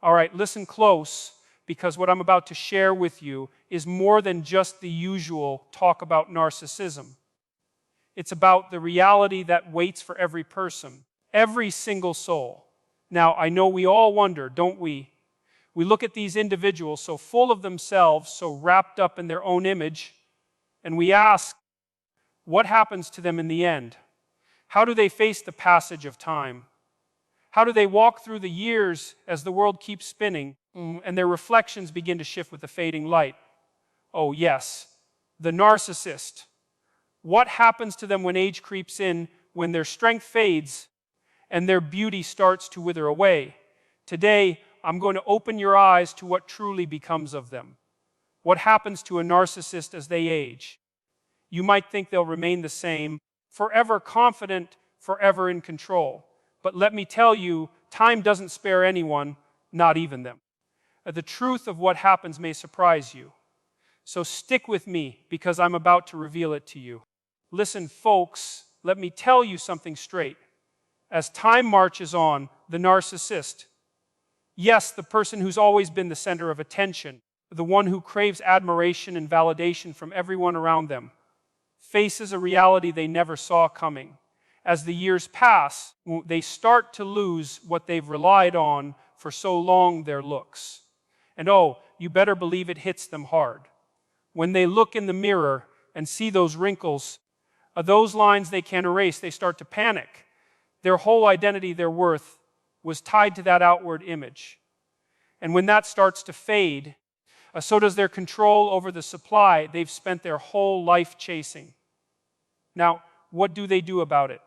All right, listen close, because what I'm about to share with you is more than just the usual talk about narcissism. It's about the reality that waits for every person, every single soul. Now, I know we all wonder, don't we? We look at these individuals so full of themselves, so wrapped up in their own image, and we ask, what happens to them in the end? How do they face the passage of time? How do they walk through the years as the world keeps spinning and their reflections begin to shift with the fading light? Oh yes, the narcissist. What happens to them when age creeps in, when their strength fades and their beauty starts to wither away? Today, I'm going to open your eyes to what truly becomes of them. What happens to a narcissist as they age? You might think they'll remain the same, forever confident, forever in control. But let me tell you, time doesn't spare anyone, not even them. The truth of what happens may surprise you. So stick with me, because I'm about to reveal it to you. Listen, folks, let me tell you something straight. As time marches on, the narcissist, yes, the person who's always been the center of attention, the one who craves admiration and validation from everyone around them, faces a reality they never saw coming. As the years pass, they start to lose what they've relied on for so long, their looks. And oh, you better believe it hits them hard. When they look in the mirror and see those wrinkles, those lines they can't erase, they start to panic. Their whole identity, their worth, was tied to that outward image. And when that starts to fade, so does their control over the supply they've spent their whole life chasing. Now, what do they do about it?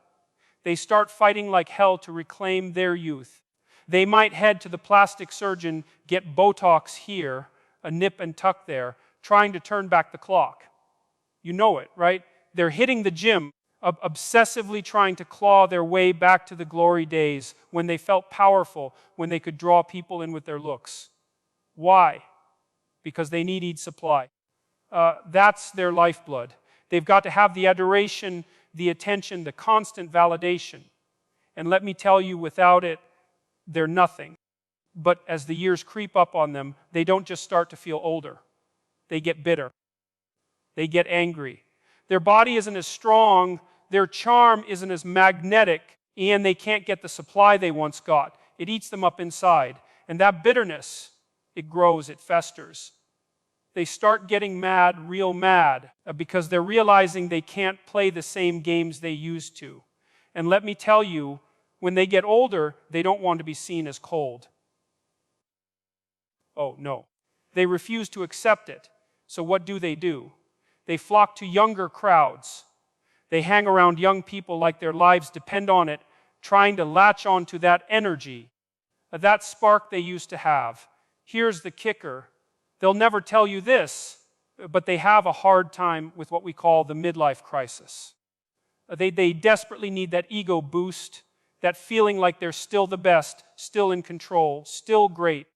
They start fighting like hell to reclaim their youth. They might head to the plastic surgeon, get Botox here, a nip and tuck there, trying to turn back the clock. You know it, right? They're hitting the gym, obsessively trying to claw their way back to the glory days when they felt powerful, when they could draw people in with their looks. Why? Because they need supply. That's their lifeblood. They've got to have the adoration, the attention, the constant validation. And let me tell you, without it, they're nothing. But as the years creep up on them, they don't just start to feel older. They get bitter. They get angry. Their body isn't as strong, their charm isn't as magnetic, and they can't get the supply they once got. It eats them up inside. And that bitterness, it grows, it festers. They start getting mad, real mad, because they're realizing they can't play the same games they used to. And let me tell you, when they get older, they don't want to be seen as cold. Oh, no. They refuse to accept it. So what do? They flock to younger crowds. They hang around young people like their lives depend on it, trying to latch on to that energy, that spark they used to have. Here's the kicker. They'll never tell you this, but they have a hard time with what we call the midlife crisis. They desperately need that ego boost, that feeling like they're still the best, still in control, still great.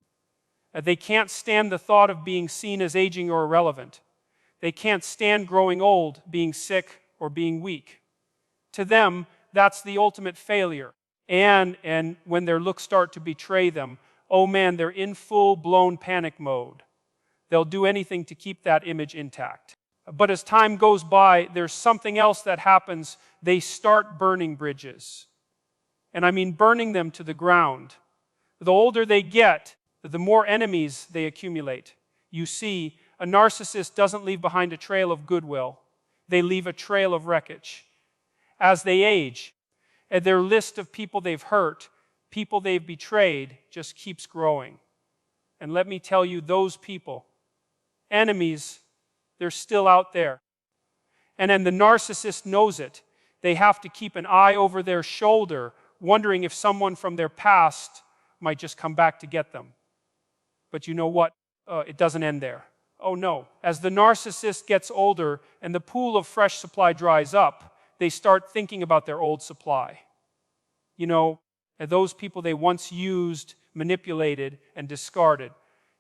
They can't stand the thought of being seen as aging or irrelevant. They can't stand growing old, being sick, or being weak. To them, that's the ultimate failure. And when their looks start to betray them, oh man, they're in full-blown panic mode. They'll do anything to keep that image intact. But as time goes by, there's something else that happens. They start burning bridges. And I mean burning them to the ground. The older they get, the more enemies they accumulate. You see, a narcissist doesn't leave behind a trail of goodwill. They leave a trail of wreckage. As they age, their list of people they've hurt, people they've betrayed, just keeps growing. And let me tell you, those people, enemies, they're still out there. And then the narcissist knows it. They have to keep an eye over their shoulder, wondering if someone from their past might just come back to get them. But you know what? It doesn't end there. Oh no. As the narcissist gets older and the pool of fresh supply dries up, they start thinking about their old supply. You know, those people they once used, manipulated, and discarded.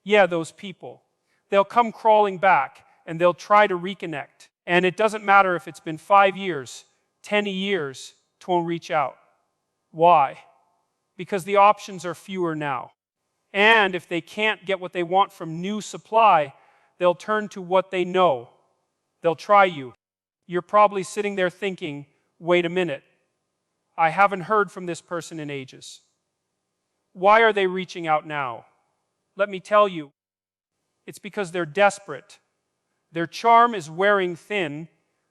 Yeah, those people. They'll come crawling back and they'll try to reconnect. And it doesn't matter if it's been 5 years, 10 years, to reach out. Why? Because the options are fewer now. And if they can't get what they want from new supply, they'll turn to what they know. They'll try you. You're probably sitting there thinking, wait a minute, I haven't heard from this person in ages. Why are they reaching out now? Let me tell you, it's because they're desperate. Their charm is wearing thin,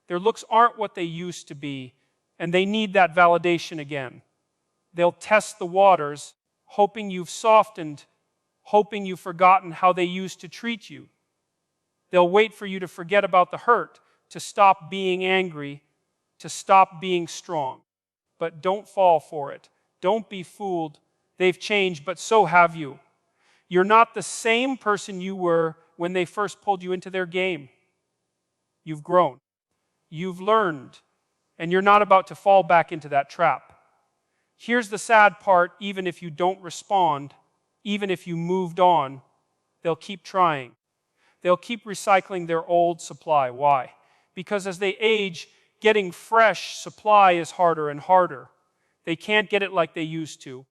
their looks aren't what they used to be, and they need that validation again. They'll test the waters, hoping you've softened, hoping you've forgotten how they used to treat you. They'll wait for you to forget about the hurt, to stop being angry, to stop being strong. But don't fall for it. Don't be fooled. They've changed, but so have you. You're not the same person you were when they first pulled you into their game. You've grown. You've learned. And you're not about to fall back into that trap. Here's the sad part, even if you don't respond, even if you moved on, they'll keep trying. They'll keep recycling their old supply. Why? Because as they age, getting fresh supply is harder and harder. They can't get it like they used to.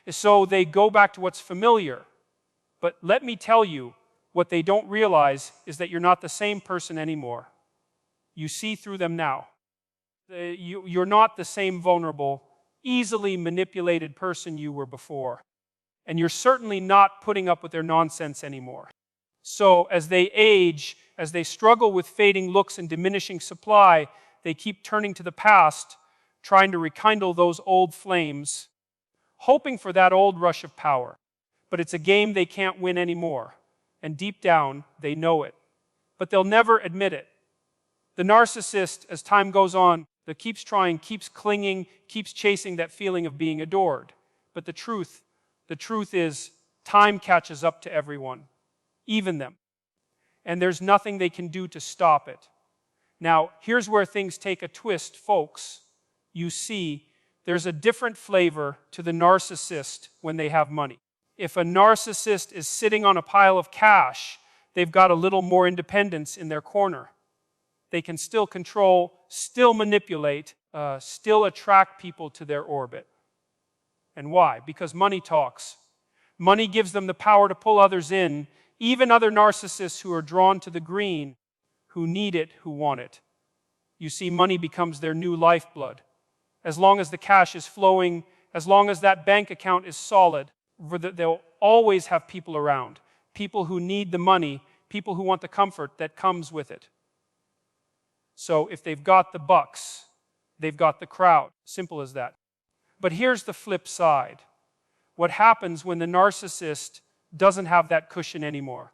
So they go back to what's familiar. But let me tell you, what they don't realize is that you're not the same person anymore. You see through them now. You're not the same vulnerable, easily manipulated person you were before. And you're certainly not putting up with their nonsense anymore. So as they age, as they struggle with fading looks and diminishing supply, they keep turning to the past, trying to rekindle those old flames, hoping for that old rush of power. But it's a game they can't win anymore. And deep down, they know it. But they'll never admit it. The narcissist, as time goes on, that keeps trying, keeps clinging, keeps chasing that feeling of being adored. But the truth is, time catches up to everyone, even them. And there's nothing they can do to stop it. Now, here's where things take a twist, folks. You see, there's a different flavor to the narcissist when they have money. If a narcissist is sitting on a pile of cash, they've got a little more independence in their corner. They can still control, still manipulate, still attract people to their orbit. And why? Because money talks. Money gives them the power to pull others in, even other narcissists who are drawn to the green, who need it, who want it. You see, money becomes their new lifeblood. As long as the cash is flowing, as long as that bank account is solid, they'll always have people around. People who need the money, people who want the comfort that comes with it. So if they've got the bucks, they've got the crowd. Simple as that. But here's the flip side. What happens when the narcissist doesn't have that cushion anymore?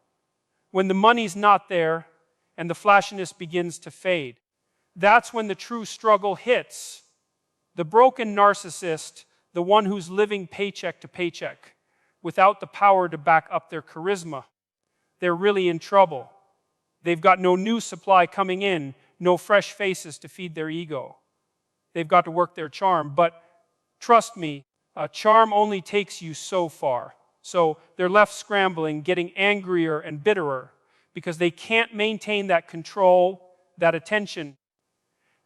When the money's not there and the flashiness begins to fade, that's when the true struggle hits. The broken narcissist, the one who's living paycheck to paycheck, without the power to back up their charisma, they're really in trouble. They've got no new supply coming in, no fresh faces to feed their ego. They've got to work their charm, but trust me, charm only takes you so far. So they're left scrambling, getting angrier and bitterer because they can't maintain that control, that attention,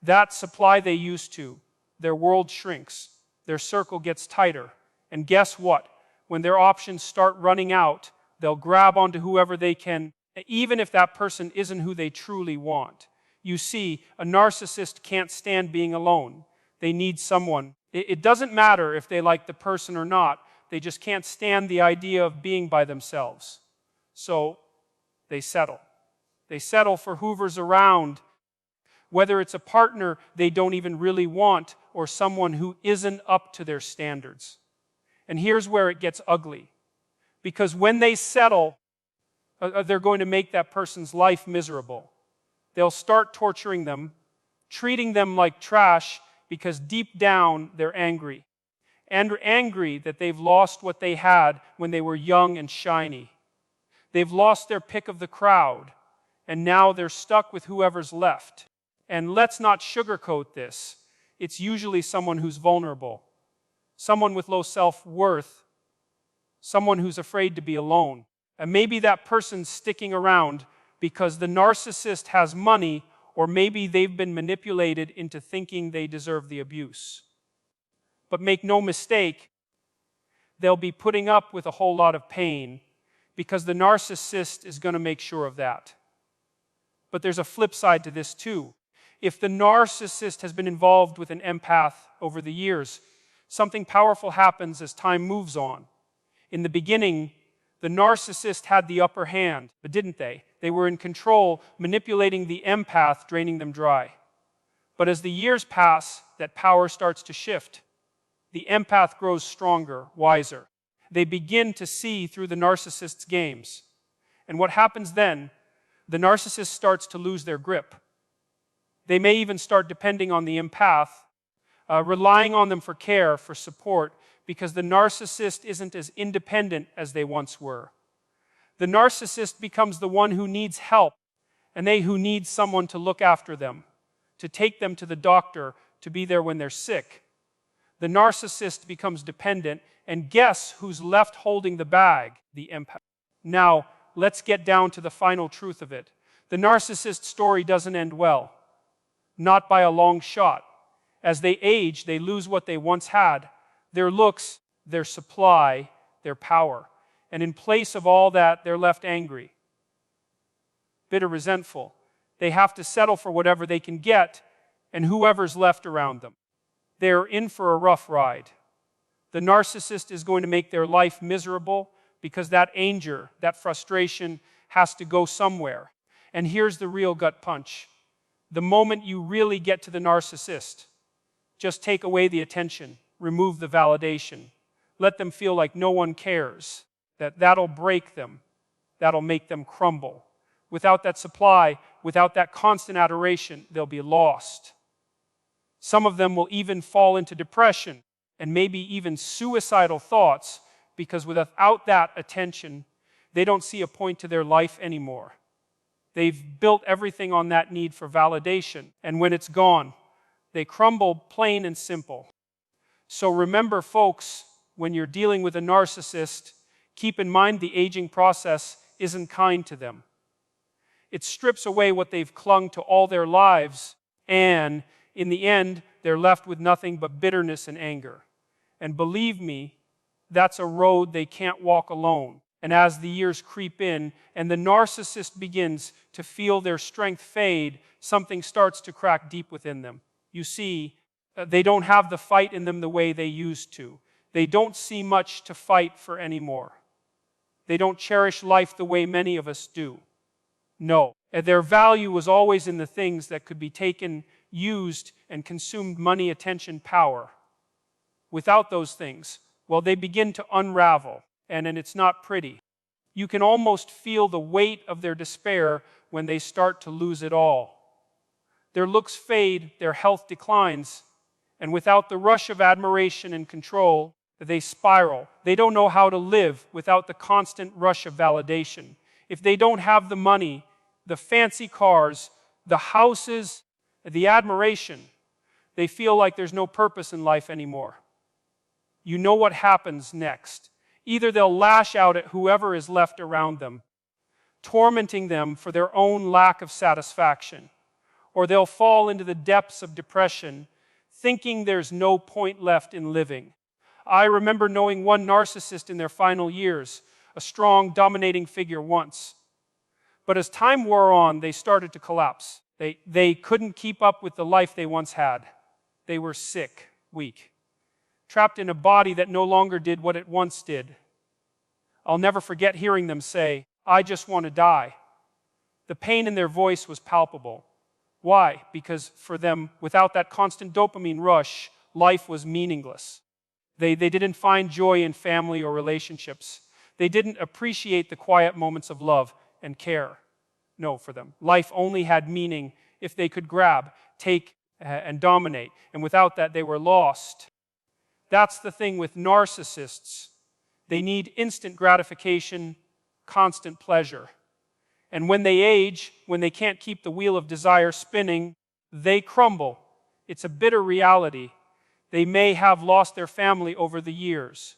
that supply they used to. Their world shrinks. Their circle gets tighter. And guess what? When their options start running out, they'll grab onto whoever they can, even if that person isn't who they truly want. You see, a narcissist can't stand being alone. They need someone. It doesn't matter if they like the person or not. They just can't stand the idea of being by themselves. So they settle. They settle for whoever's around, whether it's a partner they don't even really want or someone who isn't up to their standards. And here's where it gets ugly. Because when they settle, they're going to make that person's life miserable. They'll start torturing them, treating them like trash because deep down they're angry. And angry that they've lost what they had when they were young and shiny. They've lost their pick of the crowd, and now they're stuck with whoever's left. And let's not sugarcoat this. It's usually someone who's vulnerable, someone with low self-worth, someone who's afraid to be alone. And maybe that person's sticking around because the narcissist has money, or maybe they've been manipulated into thinking they deserve the abuse. But make no mistake, they'll be putting up with a whole lot of pain because the narcissist is going to make sure of that. But there's a flip side to this too. If the narcissist has been involved with an empath over the years, something powerful happens as time moves on. In the beginning, the narcissist had the upper hand, but didn't they? They were in control, manipulating the empath, draining them dry. But as the years pass, that power starts to shift. The empath grows stronger, wiser. They begin to see through the narcissist's games. And what happens then? The narcissist starts to lose their grip. They may even start depending on the empath, relying on them for care, for support, because the narcissist isn't as independent as they once were. The narcissist becomes the one who needs help, and they who need someone to look after them, to take them to the doctor, to be there when they're sick. The narcissist becomes dependent, and guess who's left holding the bag? The empath. Now, let's get down to the final truth of it. The narcissist story doesn't end well. Not by a long shot. As they age, they lose what they once had: their looks, their supply, their power. And in place of all that, they're left angry, bitter, resentful. They have to settle for whatever they can get and whoever's left around them. They're in for a rough ride. The narcissist is going to make their life miserable because that anger, that frustration has to go somewhere. And here's the real gut punch. The moment you really get to the narcissist, just take away the attention, remove the validation, let them feel like no one cares. That'll break them. That'll make them crumble. Without that supply, without that constant adoration, they'll be lost. Some of them will even fall into depression and maybe even suicidal thoughts because without that attention, they don't see a point to their life anymore. They've built everything on that need for validation, and when it's gone, they crumble, plain and simple. So remember, folks, when you're dealing with a narcissist, keep in mind the aging process isn't kind to them. It strips away what they've clung to all their lives, and in the end, they're left with nothing but bitterness and anger. And believe me, that's a road they can't walk alone. And as the years creep in and the narcissist begins to feel their strength fade, something starts to crack deep within them. You see, they don't have the fight in them the way they used to. They don't see much to fight for anymore. They don't cherish life the way many of us do. No. Their value was always in the things that could be taken, used, and consumed money, attention, power. Without those things, well, they begin to unravel, and it's not pretty. You can almost feel the weight of their despair when they start to lose it all. Their looks fade, their health declines, and without the rush of admiration and control, they spiral. They don't know how to live without the constant rush of validation. If they don't have the money, the fancy cars, the houses, the admiration, they feel like there's no purpose in life anymore. You know what happens next. Either they'll lash out at whoever is left around them, tormenting them for their own lack of satisfaction, or they'll fall into the depths of depression, thinking there's no point left in living. I remember knowing one narcissist in their final years, a strong, dominating figure once. But as time wore on, they started to collapse. They couldn't keep up with the life they once had. They were sick, weak, trapped in a body that no longer did what it once did. I'll never forget hearing them say, "I just want to die." The pain in their voice was palpable. Why? Because for them, without that constant dopamine rush, life was meaningless. They didn't find joy in family or relationships. They didn't appreciate the quiet moments of love and care. No, for them, life only had meaning if they could grab, take, and dominate. And without that, they were lost. That's the thing with narcissists. They need instant gratification, constant pleasure. And when they age, when they can't keep the wheel of desire spinning, they crumble. It's a bitter reality. They may have lost their family over the years.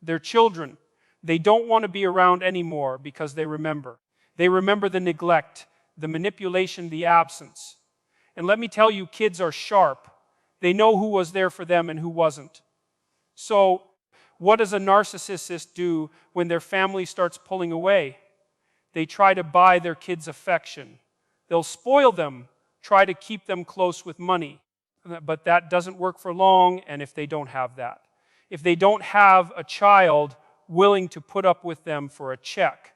Their children, they don't want to be around anymore because they remember. They remember the neglect, the manipulation, the absence. And let me tell you, kids are sharp. They know who was there for them and who wasn't. So What does a narcissist do when their family starts pulling away? They try to buy their kids' affection. They'll spoil them, try to keep them close with money. But that doesn't work for long, and if they don't have that. If they don't have a child willing to put up with them for a check,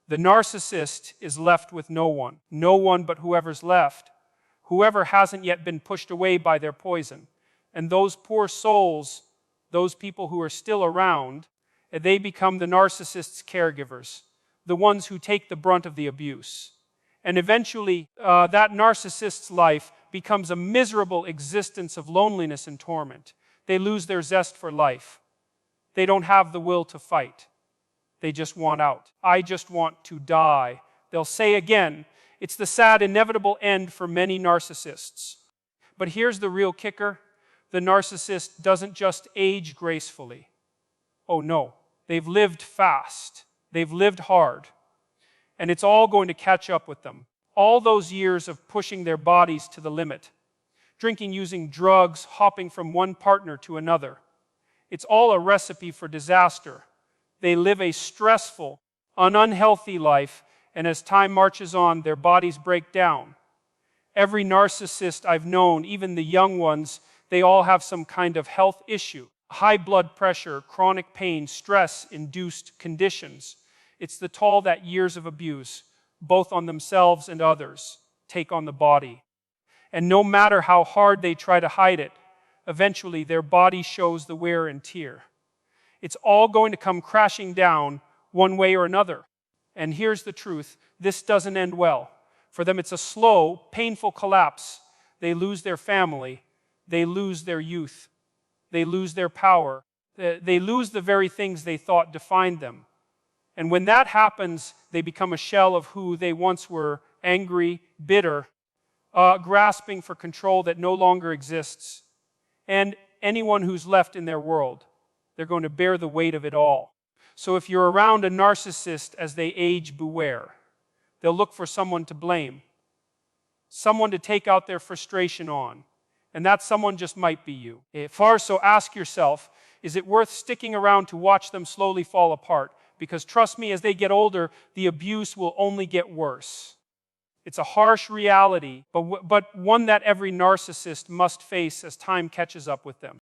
the narcissist is left with no one. No one but whoever's left. Whoever hasn't yet been pushed away by their poison. And those poor souls, those people who are still around, they become the narcissist's caregivers, the ones who take the brunt of the abuse. And eventually, that narcissist's life becomes a miserable existence of loneliness and torment. They lose their zest for life. They don't have the will to fight. They just want out. I just want to die. They'll say again, it's the sad, inevitable end for many narcissists. But here's the real kicker. The narcissist doesn't just age gracefully. Oh no, they've lived fast. They've lived hard. And it's all going to catch up with them. All those years of pushing their bodies to the limit. Drinking, using drugs, hopping from one partner to another. It's all a recipe for disaster. They live a stressful, unhealthy life, and as time marches on, their bodies break down. Every narcissist I've known, even the young ones, they all have some kind of health issue. High blood pressure, chronic pain, stress-induced conditions. It's the toll that years of abuse, both on themselves and others, take on the body. And no matter how hard they try to hide it, eventually their body shows the wear and tear. It's all going to come crashing down one way or another. And here's the truth, this doesn't end well. For them it's a slow, painful collapse. They lose their family, they lose their youth, they lose their power, they lose the very things they thought defined them. And when that happens, they become a shell of who they once were, angry, bitter, grasping for control that no longer exists. And anyone who's left in their world, they're going to bear the weight of it all. So if you're around a narcissist as they age, beware. They'll look for someone to blame, someone to take out their frustration on. And that someone just might be you. So ask yourself, is it worth sticking around to watch them slowly fall apart? Because trust me, as they get older, the abuse will only get worse. It's a harsh reality, but one that every narcissist must face as time catches up with them.